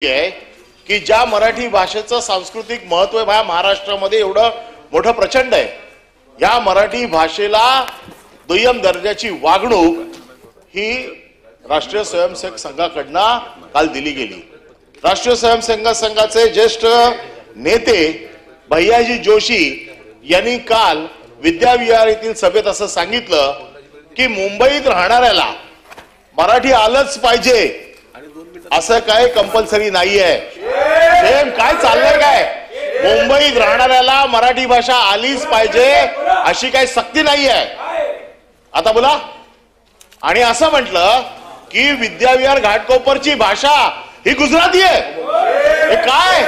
आहे की ज्या मराठी भाषेचं सांस्कृतिक महत्व आहे महाराष्ट्रामध्ये एवढं मोठं प्रचंड आहे, या मराठी भाषेला दुय्यम दर्जाची वागणूक ही राष्ट्रीय स्वयंसेवक संघाकडनं काल दिली गेली। राष्ट्रीय स्वयंसेवक संघाचे ज्येष्ठ नेते भैयाजी जोशी यांनी काल विद्याविहार येथील सभेत असं सांगितलं की मुंबईत राहणाऱ्याला मराठी आलंच पाहिजे असं काय कंपल्सरी नाहीये। सेम काय चाललंय काय, मुंबईत राहणाऱ्याला मराठी भाषा आलीच पाहिजे अशी काही सक्ती नाहीये। आता बोला, आणि असं म्हटलं की विद्याविहार घाटकोपरची भाषा ही गुजराती आहे। हे काय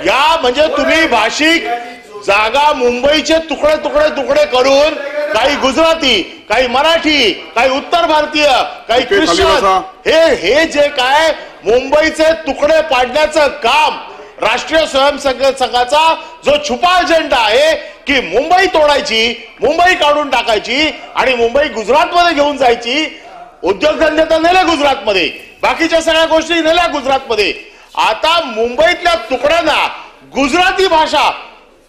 या म्हणजे तुम्ही भाषिक जागा मुंबईचे तुकडे तुकडे तुकडे करून काही गुजराती, काही मराठी, काही उत्तर भारतीय, काही ख्रिश्चन, हे जे काय मुंबईचे तुकडे पाडण्याचं काम राष्ट्रीय स्वयंसेवक संघाचा जो छुपा अजेंडा आहे की मुंबई तोडायची, मुंबई काढून टाकायची आणि मुंबई गुजरातमध्ये घेऊन जायची। उद्योगधंदे तर नेले गुजरातमध्ये, बाकीच्या सगळ्या गोष्टी नेल्या गुजरातमध्ये। आता मुंबईतल्या तुकड्यांना गुजराती भाषा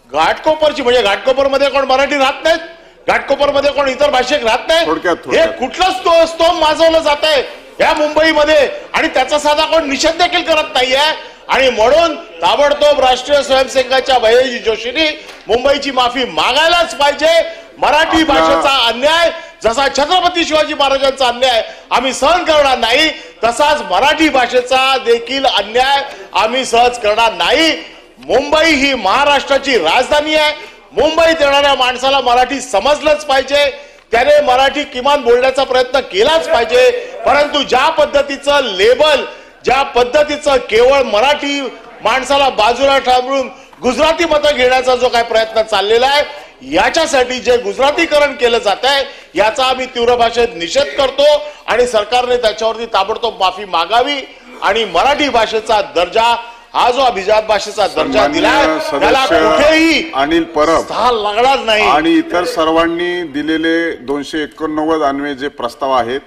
घाटकोपरची, म्हणजे घाटकोपरमध्ये कोण मराठी राहत नाहीत, घाटकोपरमध्ये कोण इतर भाषिक राहत नाही, हे कुठलं स्तोम माजवलं जात आहे या मुंबईमध्ये आणि त्याचा साधा कोण निषेध देखील करत नाहीये। आणि म्हणून ताबडतोब राष्ट्रीय स्वयंसेवकाच्या भैयाजी जोशींनी मुंबईची माफी मागायलाच पाहिजे। मराठी भाषेचा अन्याय जसा छत्रपती शिवाजी महाराजांचा अन्याय आम्ही सहन करणार नाही, तसाच मराठी भाषेचा देखील अन्याय आम्ही सहज करणार नाही। मुंबई ही महाराष्ट्राची राजधानी आहे, मुंबईत येणाऱ्या माणसाला मराठी समजलंच पाहिजे, त्याने मराठी किमान बोलण्याचा प्रयत्न केलाच पाहिजे। परंतु ज्या पद्धतीचं लेबल, ज्या पद्धतीचं केवळ मराठी माणसाला बाजूला थांबवून गुजराती मतं घेण्याचा जो काय प्रयत्न चाललेला आहे, याच्यासाठी जे गुजरातीकरण केलं जात आहे याचा आम्ही तीव्र भाषेत निषेध करतो आणि सरकारने त्याच्यावरती ताबडतोब माफी मागावी आणि मराठी भाषेचा दर्जा, हा जो अभिजात भाषेचा दर्जा दिलाय त्याला कुठेही अनिल परब लागणार नाही। आणि इतर सर्वांनी दिलेले 289 अन्वे जे प्रस्ताव आहेत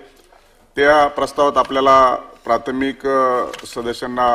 त्या प्रस्तावात आपल्याला प्राथमिक सदस्यांना